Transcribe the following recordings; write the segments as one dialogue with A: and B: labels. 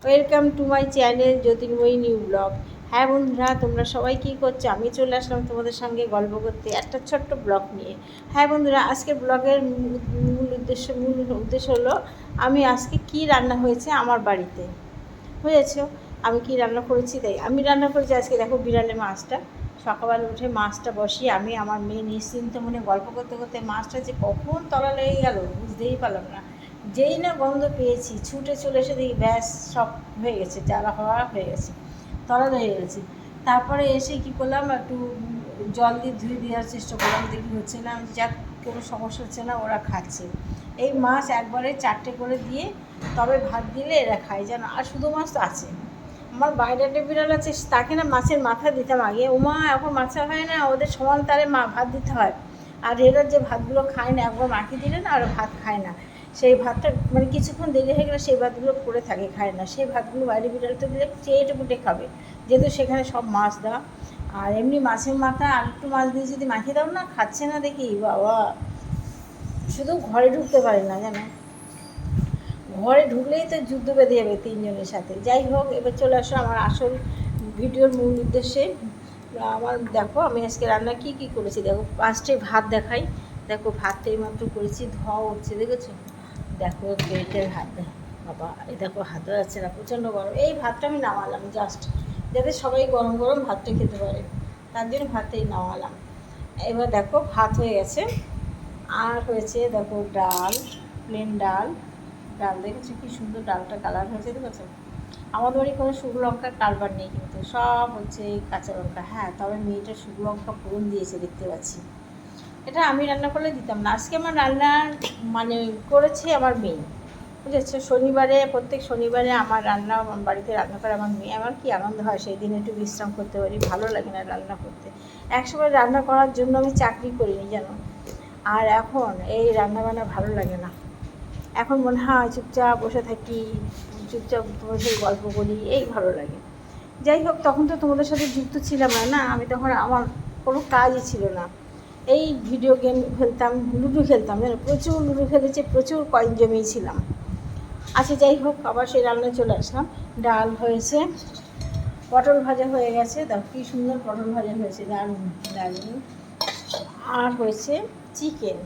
A: Welcome to my channel Jyotirmoyee new blog. হ্যাঁ বন্ধুরা, তোমরা সবাই কী করছো? আমি চলে আসলাম তোমাদের সঙ্গে গল্প করতে একটা ছোট্ট ব্লগ নিয়ে। হ্যাঁ বন্ধুরা, আজকের ব্লগের মূল উদ্দেশ্য হলো আমি আজকে কি রান্না হয়েছে আমার বাড়িতে, বুঝেছো? আমি কি রান্না করেছি, তাই আমি রান্না করেছি আজকে। দেখো, বিড়ালে মাছটা সকালবেলা উঠে মাছটা বসিয়ে আমি আমার মেয়ে নিশ্চিন্ত মনে গল্প করতে করতে মাছটা যে কখন তলা লেগে গেল বুঝতেই পারলাম না। যেই না গন্ধ পেয়েছি ছুটে চলে এসে দেখি ব্যাস সব হয়ে গেছে, জ্বালা হওয়া হয়ে গেছে, তলা হয়ে গেছে। তারপরে এসে কি করলাম, একটু জল দিয়ে ধুয়ে দেওয়ার চেষ্টা করলাম, দেখি হচ্ছে না। যাক, কোনো সমস্যা হচ্ছে না, ওরা খাচ্ছে। এই মাছ একবারে 4টে করে দিয়ে তবে ভাত দিলে এরা খায়, যেন। আর শুধু মাছ তো আছে। আমার বাইরে একটা বিড়াল আছে, তাকে না মাছের মাথা দিতাম আগে। ওমা, এখন মাছা হয় না, ওদের সমান তারে ভাত দিতে হয়। আর এরা যে ভাতগুলো খায় না, একবার মাখিয়ে দিলে না, আর ভাত খায় না। সেই ভাতটা মানে কিছুক্ষণ দেরি হয়ে গেলে সেই ভাতগুলো পড়ে থাকে, খায় না। সেই ভাতগুলো বাইরে বিড়ালতে দিলে চেটে পুটে খাবে, যেহেতু সেখানে সব মাছ দেওয়া। আর এমনি মাছের মাথা আর একটু মাছ দিয়ে যদি মাখিয়ে দাও না, খাচ্ছে না দেখি বাবা। শুধু ঘরে ঢুকতে পারে না, জানো। ঘরে ঢুকলেই তো যুদ্ধ বেঁধে যাবে তিনজনের সাথে। যাই হোক, এবার চলে আসো আমার আসল ভিডিওর মূল উদ্দেশ্যে। আমার দেখো, আমি আজকে রান্না কী কী করেছি দেখো। ফার্স্টে ভাত দেখাই। দেখো, ভাতটা এইমাত্র করেছি, ধোয়া হচ্ছে, দেখেছো? দেখো পেটের হাত, বাবা এই দেখো হাত যাচ্ছে না, প্রচণ্ড গরম। এই ভাতটা আমি নামালাম জাস্ট, যাতে সবাই গরম গরম ভাতটা খেতে পারে, তার জন্য ভাতটাই নামালাম। এবার দেখো ভাত হয়ে গেছে। আর হয়েছে দেখো ডাল, প্লেন ডাল। ডাল দেখেছো কী সুন্দর ডালটা কালার হয়েছে, দেখেছো? আমাদের বাড়ি কোনো শুকনো লঙ্কার কারবার নেই, কিন্তু সব হচ্ছে কাঁচা লঙ্কা। হ্যাঁ, তবে মেয়েটা শুকনো লঙ্কা ফোড়ন দিয়েছে, দেখতে পাচ্ছি। এটা আমি রান্না করলে দিতাম না। আজকে আমার রান্নার মানে করেছে আমার মেয়ে, বুঝেছো? শনিবারে, প্রত্যেক শনিবারে আমার রান্না, আমার বাড়িতে রান্না করে আমার মেয়ে। আমার কি আনন্দ হয় সেই দিন, একটু বিশ্রাম করতে পারি, ভালো লাগে না রান্না করতে। একসময় রান্না করার জন্য আমি চাকরি করিনি, জানো। আর এখন এই রান্নাবান্না ভালো লাগে না। এখন মনে হয় চুপচাপ বসে থাকি, চুপচাপ তোমাদের সাথে গল্প করি, এই ভালো লাগে। যাই হোক, তখন তো তোমাদের সাথে যুক্ত ছিলাম না, না। আমি তখন, আমার কোনো কাজই ছিল না। এই ভিডিও গেম খেলতাম, লুডো খেলতাম, জানো, প্রচুর লুডো খেলেছে, প্রচুর কয়েন জমিয়েছিলাম। আচ্ছা, যাই হোক, আবার সেই রান্নায় চলে আসলাম। ডাল হয়েছে, পটল ভাজা হয়ে গেছে, দেখো কী সুন্দর পটল ভাজা হয়েছে, দারুণ দারুণ। আর হয়েছে চিকেন।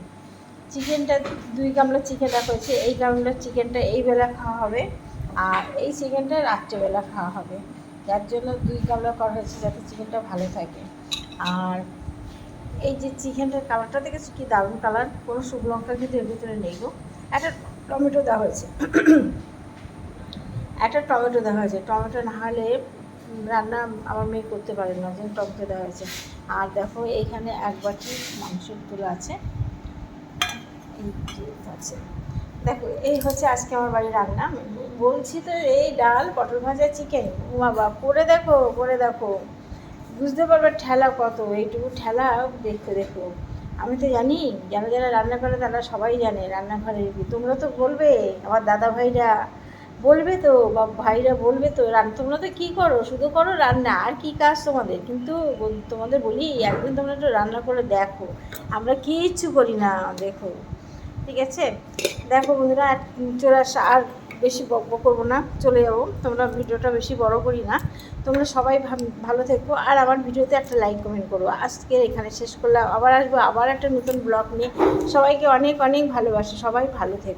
A: চিকেনটা 2 গামলা চিকেন রাখা হয়েছে। এই গামলার চিকেনটা এই বেলা খাওয়া হবে, আর এই চিকেনটা রাত্রেবেলা খাওয়া হবে, যার জন্য 2 গামলা করা হয়েছে, যাতে চিকেনটা ভালো থাকে। আর এই যে চিকেনটার কালারটা দেখেছি, কি দারুণ কালার, কোনো শুকনো লঙ্কা কিন্তু এর ভিতরে নেই গো। একটা টমেটো দেওয়া হয়েছে, একটা টমেটো দেওয়া হয়েছে। টমেটো না হলে রান্না আমার মেয়ে করতে পারে না, যেন টমেটো দেওয়া হয়েছে। আর দেখো, এইখানে 1 বাটি মাংসের তুলা আছে, এই আছে। দেখো, এই হচ্ছে আজকে আমার বাড়ির রান্না। বলছি তো, এই ডাল, পটল ভাজা, চিকেন। বাবা, করে দেখো, করে দেখো, বুঝতে পারবে ঠেলা কত। এইটুকু ঠেলা দেখতে দেখো। আমি তো জানি, যারা যারা রান্না করে তারা সবাই জানে রান্নাঘরে। তোমরা তো বলবে, আমার দাদা ভাইরা বলবে তো, বা ভাইরা বলবে তো, তোমরা তো কী করো, শুধু করো রান্না, আর কি কাজ তোমাদের? কিন্তু তোমাদের বলি, একদিন তোমরা একটু রান্না করে দেখো। আমরা কিচ্ছু করি না, দেখো, ঠিক আছে? দেখো বন্ধুরা, চলে আসা, আর বেশি বকবক করবো না, চলে যাবো। তোমরা ভিডিওটা বেশি বড় করি না। তোমরা সবাই ভালো থেকো, আর আমার ভিডিওতে একটা লাইক কমেন্ট করো। আজকে এখানে শেষ করলাম, আবার আসবো, আবার একটা নতুন ব্লগ নিয়ে। সবাইকে অনেক অনেক ভালোবাসা, সবাই ভালো থেকো।